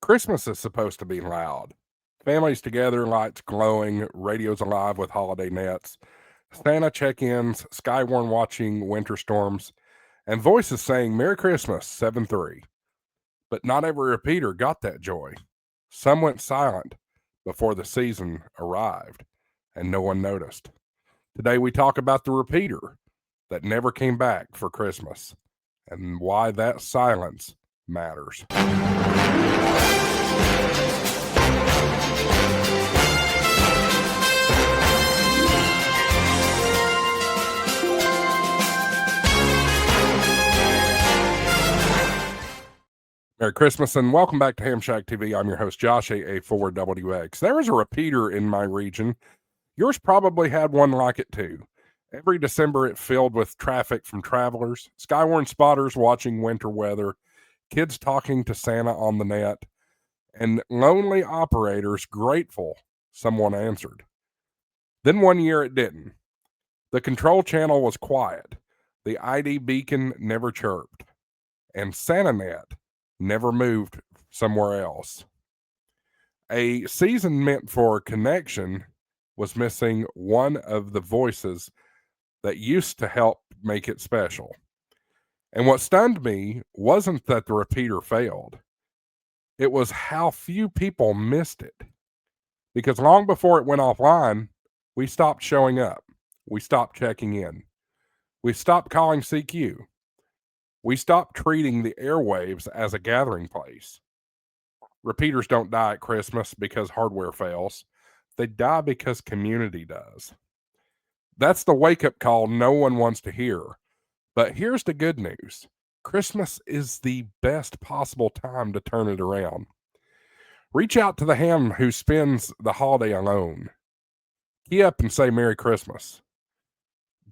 Christmas is supposed to be loud. Families together, lights glowing, radios alive with holiday nets, Santa check-ins, Skywarn watching winter storms, and voices saying Merry Christmas 7-3. But not every repeater got that joy. Some went silent before the season arrived, and no one noticed. Today we talk about the repeater that never came back for Christmas and why that silence matters. Merry Christmas and welcome back to HamShackTV. I'm your host, Josh, AA4WX. There is a repeater in my region. Yours probably had one like it too. Every December it filled with traffic from travelers, Skywarn spotters watching winter weather, kids talking to Santa on the net, and lonely operators grateful someone answered. Then one year it didn't. The control channel was quiet. The ID beacon never chirped. And SantaNet never moved somewhere else. A season meant for connection was missing one of the voices that used to help make it special. And what stunned me wasn't that the repeater failed. It was how few people missed it. Because long before it went offline, we stopped showing up. We stopped checking in. We stopped calling CQ. We stopped treating the airwaves as a gathering place. Repeaters don't die at Christmas because hardware fails. They die because community does. That's the wake-up call no one wants to hear. But here's the good news. Christmas is the best possible time to turn it around. Reach out to the ham who spends the holiday alone. Key up and say Merry Christmas.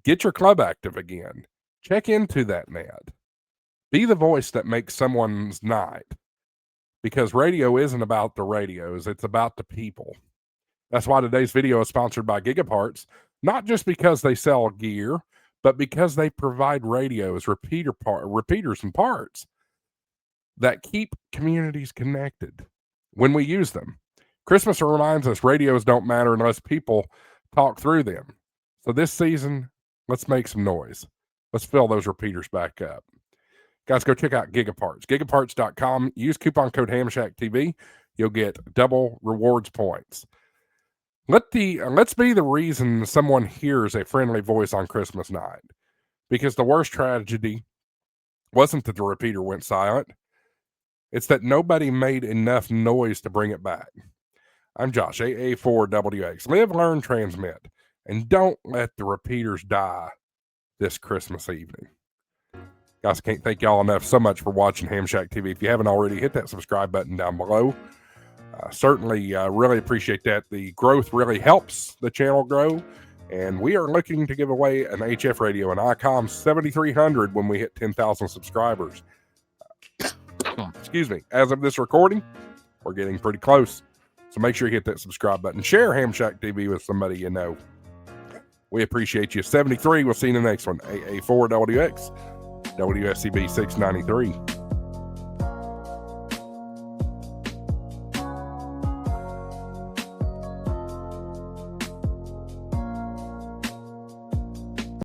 Get your club active again. Check into that net. Be the voice that makes someone's night. Because radio isn't about the radios, it's about the people. That's why today's video is sponsored by Gigaparts, not just because they sell gear, but because they provide radios, repeaters, and parts that keep communities connected when we use them. Christmas reminds us radios don't matter unless people talk through them. So this season, let's make some noise. Let's fill those repeaters back up. Guys, go check out Gigaparts. Gigaparts.com. Use coupon code HamShackTV. You'll get double rewards points. Let's be the reason someone hears a friendly voice on Christmas night. Because the worst tragedy wasn't that the repeater went silent. It's that nobody made enough noise to bring it back. I'm Josh, AA4WX. Live, learn, transmit. And don't let the repeaters die this Christmas evening. Guys, I can't thank y'all enough so much for watching HamShackTV. If you haven't already, hit that subscribe button down below. Certainly really appreciate that. The growth really helps the channel grow. And we are looking to give away an HF radio, an ICOM 7300 when we hit 10,000 subscribers. Excuse me. As of this recording, we're getting pretty close. So make sure you hit that subscribe button. Share HamShackTV with somebody you know. We appreciate you. 73. We'll see you in the next one. AA4WX. WSCB 693.